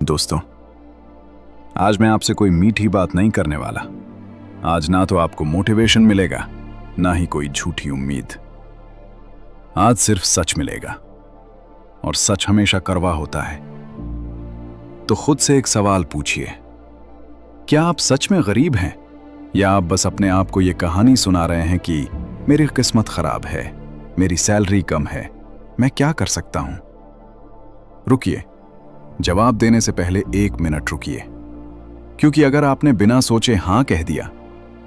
दोस्तों, आज मैं आपसे कोई मीठी बात नहीं करने वाला। आज ना तो आपको मोटिवेशन मिलेगा, ना ही कोई झूठी उम्मीद। आज सिर्फ सच मिलेगा, और सच हमेशा कड़वा होता है। तो खुद से एक सवाल पूछिए, क्या आप सच में गरीब हैं, या आप बस अपने आप को यह कहानी सुना रहे हैं कि मेरी किस्मत खराब है, मेरी सैलरी कम है, मैं क्या कर सकता हूं? रुकिए, जवाब देने से पहले 1 मिनट रुकिए, क्योंकि अगर आपने बिना सोचे हां कह दिया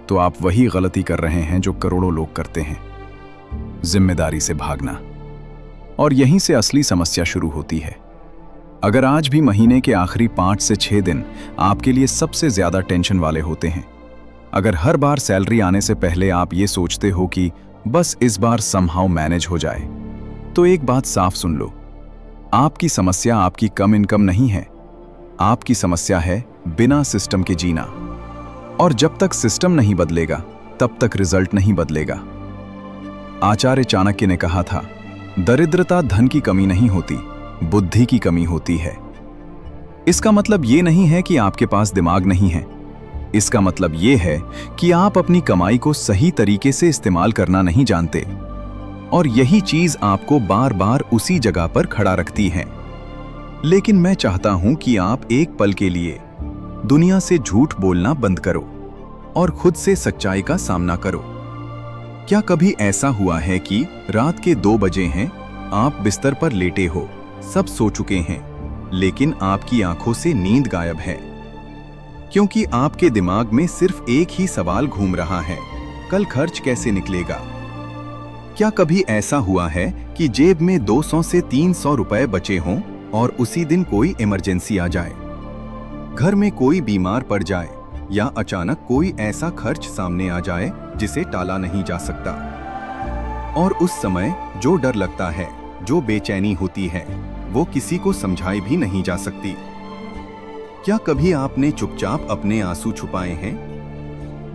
तो आप वही गलती कर रहे हैं जो करोड़ों लोग करते हैं, जिम्मेदारी से भागना। और यहीं से असली समस्या शुरू होती है। अगर आज भी महीने के आखिरी 5 से 6 दिन आपके लिए सबसे ज्यादा टेंशन वाले होते हैं, अगर हर बार सैलरी आने से पहले आप ये सोचते हो कि बस इस बार समहाउ मैनेज हो जाए, तो एक बात साफ सुन लो, आपकी समस्या आपकी कम इनकम नहीं है, आपकी समस्या है बिना सिस्टम के जीना। और जब तक सिस्टम नहीं बदलेगा, तब तक रिजल्ट नहीं बदलेगा। आचार्य चाणक्य ने कहा था, दरिद्रता धन की कमी नहीं होती, बुद्धि की कमी होती है। इसका मतलब ये नहीं है कि आपके पास दिमाग नहीं है, इसका मतलब ये है कि आप अपनी कमाई को सही तरीके से इस्तेमाल करना नहीं जानते। और यही चीज आपको बार बार उसी जगह पर खड़ा रखती है। लेकिन मैं चाहता हूं कि आप एक पल के लिए दुनिया से झूठ बोलना बंद करो और खुद से सच्चाई का सामना करो। क्या कभी ऐसा हुआ है कि रात के 2 बजे हैं, आप बिस्तर पर लेटे हो, सब सो चुके हैं, लेकिन आपकी आंखों से नींद गायब है, क्योंकि आपके दिमाग में सिर्फ एक ही सवाल घूम रहा है, कल खर्च कैसे निकलेगा? क्या कभी ऐसा हुआ है कि जेब में 200 से 300 रुपए बचे हों और उसी दिन कोई इमरजेंसी आ जाए, घर में कोई बीमार पड़ जाए, या अचानक कोई ऐसा खर्च सामने आ जाए जिसे टाला नहीं जा सकता? और उस समय जो डर लगता है, जो बेचैनी होती है, वो किसी को समझाई भी नहीं जा सकती। क्या कभी आपने चुपचाप अपने आंसू छुपाए हैं,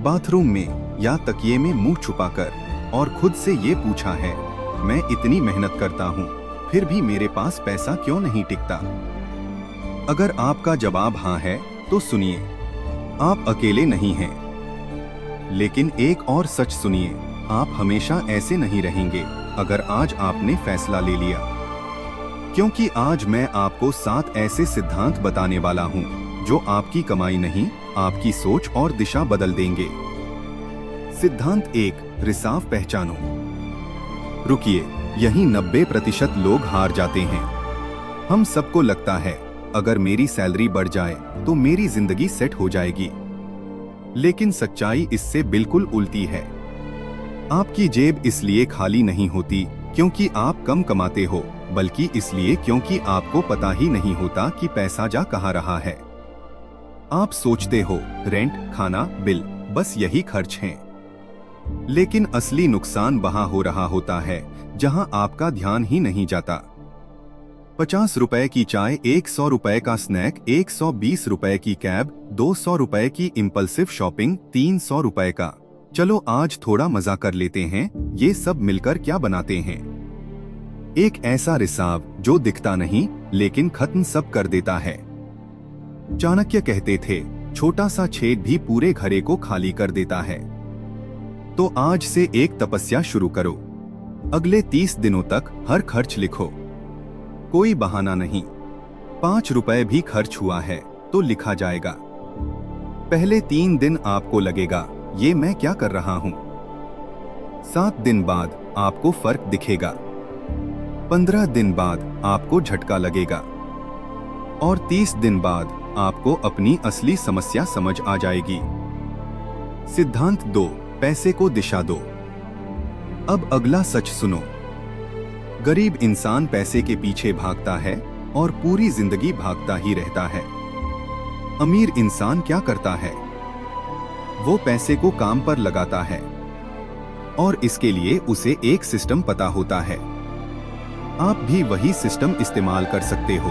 बाथरूम में या तकिए में मुंह छुपाकर, और खुद से ये पूछा है, मैं इतनी मेहनत करता हूँ, फिर भी मेरे पास पैसा क्यों नहीं टिकता? अगर आपका जवाब हाँ है, तो सुनिए, आप अकेले नहीं हैं। लेकिन एक और सच सुनिए, आप हमेशा ऐसे नहीं रहेंगे अगर आज आपने फैसला ले लिया। क्योंकि आज मैं आपको 7 ऐसे सिद्धांत बताने वाला हूँ जो आपकी कमाई नहीं, आपकी सोच और दिशा बदल देंगे। सिद्धांत 1, रिसाव पहचानो। रुकिए, यही 90% लोग हार जाते हैं। हम सबको लगता है, अगर मेरी सैलरी बढ़ जाए तो मेरी जिंदगी सेट हो जाएगी। लेकिन सच्चाई इससे बिल्कुल उल्टी है। आपकी जेब इसलिए खाली नहीं होती क्योंकि आप कम कमाते हो, बल्कि इसलिए क्योंकि आपको पता ही नहीं होता कि पैसा जा कहाँ रहा है। आप सोचते हो, रेंट, खाना, बिल, बस यही खर्च हैं। लेकिन असली नुकसान वहां हो रहा होता है जहां आपका ध्यान ही नहीं जाता। 50 रुपए की चाय, 100 रुपए का स्नैक, 120 रुपए की कैब, 200 रुपए की इम्पल्सिव शॉपिंग, 300 रुपए का चलो आज थोड़ा मजा कर लेते हैं, ये सब मिलकर क्या बनाते हैं? एक ऐसा रिसाव जो दिखता नहीं लेकिन खत्म सब कर देता है। चाणक्य कहते थे, छोटा सा छेद भी पूरे घड़े को खाली कर देता है। तो आज से एक तपस्या शुरू करो। अगले 30 दिनों तक हर खर्च लिखो, कोई बहाना नहीं। 5 रुपए भी खर्च हुआ है तो लिखा जाएगा। पहले 3 दिन आपको लगेगा, ये मैं क्या कर रहा हूं। 7 दिन बाद आपको फर्क दिखेगा, 15 दिन बाद आपको झटका लगेगा, और 30 दिन बाद आपको अपनी असली समस्या समझ आ जाएगी। सिद्धांत 2, पैसे को दिशा दो। अब अगला सच सुनो। गरीब इंसान पैसे के पीछे भागता है और पूरी जिंदगी भागता ही रहता है। अमीर इंसान क्या करता है? वो पैसे को काम पर लगाता है, और इसके लिए उसे एक सिस्टम पता होता है। आप भी वही सिस्टम इस्तेमाल कर सकते हो।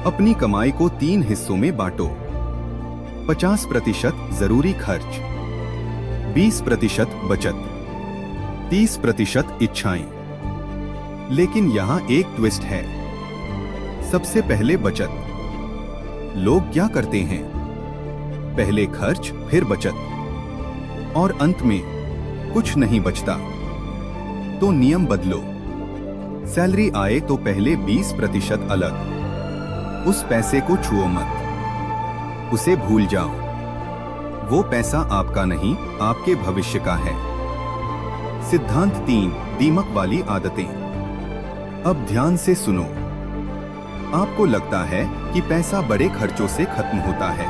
अपनी कमाई को 3 हिस्सों में बांटो। 50% जरूरी खर्च, 20% बचत, 30% इच्छाएं। लेकिन यहाँ एक ट्विस्ट है। सबसे पहले बचत। लोग क्या करते हैं? पहले खर्च, फिर बचत, और अंत में कुछ नहीं बचता। तो नियम बदलो। सैलरी आए तो पहले 20% अलग। उस पैसे को छुओ मत, उसे भूल जाओ। वो पैसा आपका नहीं, आपके भविष्य का है। सिद्धांत 3, दीमक वाली आदतें। अब ध्यान से सुनो। आपको लगता है कि पैसा बड़े खर्चों से खत्म होता है,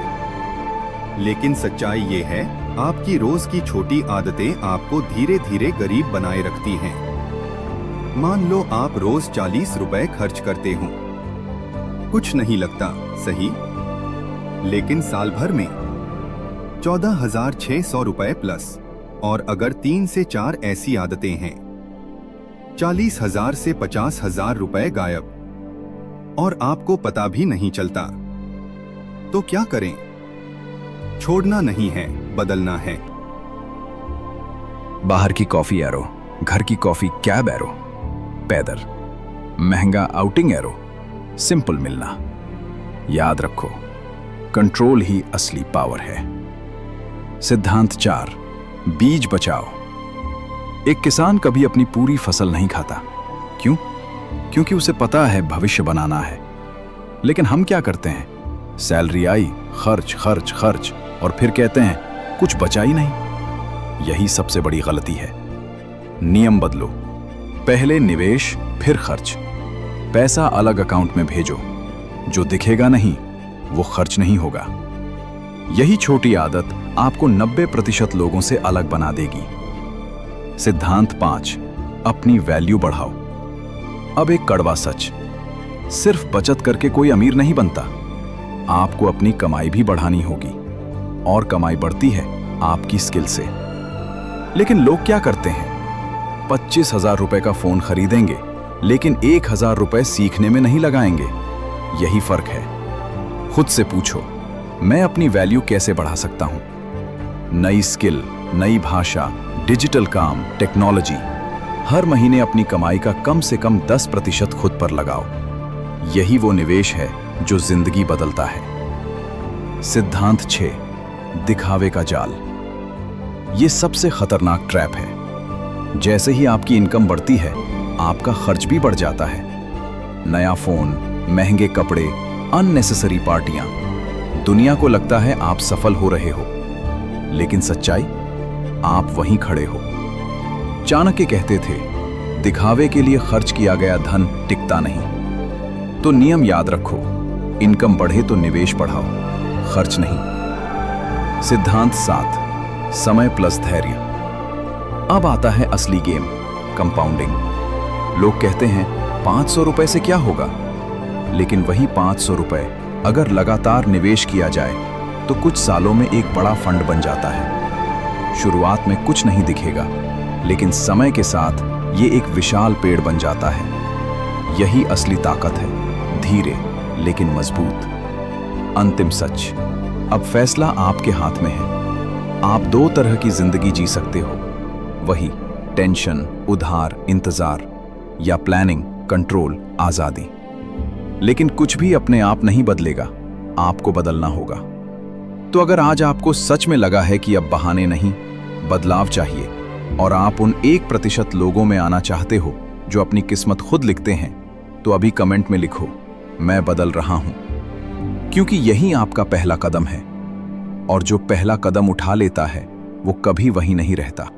लेकिन सच्चाई ये है, आपकी रोज की छोटी आदतें आपको धीरे धीरे गरीब बनाए रखती हैं। मान लो आप रोज 40 रुपए खर्च करते हो। कुछ नहीं लगता, सही? लेकिन साल भर में 14,600 रुपए प्लस। और अगर 3 से 4 ऐसी आदतें हैं, 40,000 से 50,000 रुपए गायब, और आपको पता भी नहीं चलता। तो क्या करें? छोड़ना नहीं है, बदलना है। बाहर की कॉफी एरो, घर की कॉफी कैब एरो, पैदल, महंगा आउटिंग एरो, सिंपल मिलना। याद रखो, कंट्रोल ही असली पावर है। सिद्धांत 4, बीज बचाओ। एक किसान कभी अपनी पूरी फसल नहीं खाता। क्यों? क्योंकि उसे पता है भविष्य बनाना है। लेकिन हम क्या करते हैं? सैलरी आई, खर्च खर्च खर्च, और फिर कहते हैं कुछ बचा ही नहीं। यही सबसे बड़ी गलती है। नियम बदलो। पहले निवेश, फिर खर्च। पैसा अलग अकाउंट में भेजो। जो दिखेगा नहीं वो खर्च नहीं होगा। यही छोटी आदत आपको 90% लोगों से अलग बना देगी। सिद्धांत 5, अपनी वैल्यू बढ़ाओ। अब एक कड़वा सच, सिर्फ बचत करके कोई अमीर नहीं बनता। आपको अपनी कमाई भी बढ़ानी होगी, और कमाई बढ़ती है आपकी स्किल से। लेकिन लोग क्या करते हैं? 25,000 रुपए का फोन खरीदेंगे, लेकिन 1,000 रुपए सीखने में नहीं लगाएंगे। यही फर्क है। खुद से पूछो, मैं अपनी वैल्यू कैसे बढ़ा सकता हूं? नई स्किल, नई भाषा, डिजिटल काम, टेक्नोलॉजी। हर महीने अपनी कमाई का कम से कम 10% खुद पर लगाओ। यही वो निवेश है जो जिंदगी बदलता है। सिद्धांत 6, दिखावे का जाल। ये सबसे खतरनाक ट्रैप है। जैसे ही आपकी इनकम बढ़ती है, आपका खर्च भी बढ़ जाता है। नया फोन, महंगे कपड़े, अननेसेसरी पार्टियां। दुनिया को लगता है आप सफल हो रहे हो, लेकिन सच्चाई, आप वहीं खड़े हो। चाणक्य कहते थे, दिखावे के लिए खर्च किया गया धन टिकता नहीं। तो नियम याद रखो, इनकम बढ़े तो निवेश बढ़ाओ, खर्च नहीं। सिद्धांत 7, समय प्लस धैर्य। अब आता है असली गेम, कंपाउंडिंग। लोग कहते हैं 500 रुपए से क्या होगा, लेकिन वही 500 रुपए अगर लगातार निवेश किया जाए तो कुछ सालों में एक बड़ा फंड बन जाता है। शुरुआत में कुछ नहीं दिखेगा, लेकिन समय के साथ ये एक विशाल पेड़ बन जाता है। यही असली ताकत है, धीरे लेकिन मजबूत। अंतिम सच, अब फैसला आपके हाथ में है। आप 2 तरह की जिंदगी जी सकते हो, वही टेंशन, उधार, इंतजार, या प्लानिंग, कंट्रोल, आजादी। लेकिन कुछ भी अपने आप नहीं बदलेगा, आपको बदलना होगा। तो अगर आज आपको सच में लगा है कि अब बहाने नहीं, बदलाव चाहिए, और आप उन 1% लोगों में आना चाहते हो जो अपनी किस्मत खुद लिखते हैं, तो अभी कमेंट में लिखो, मैं बदल रहा हूं। क्योंकि यही आपका पहला कदम है, और जो पहला कदम उठा लेता है वो कभी वहीं नहीं रहता।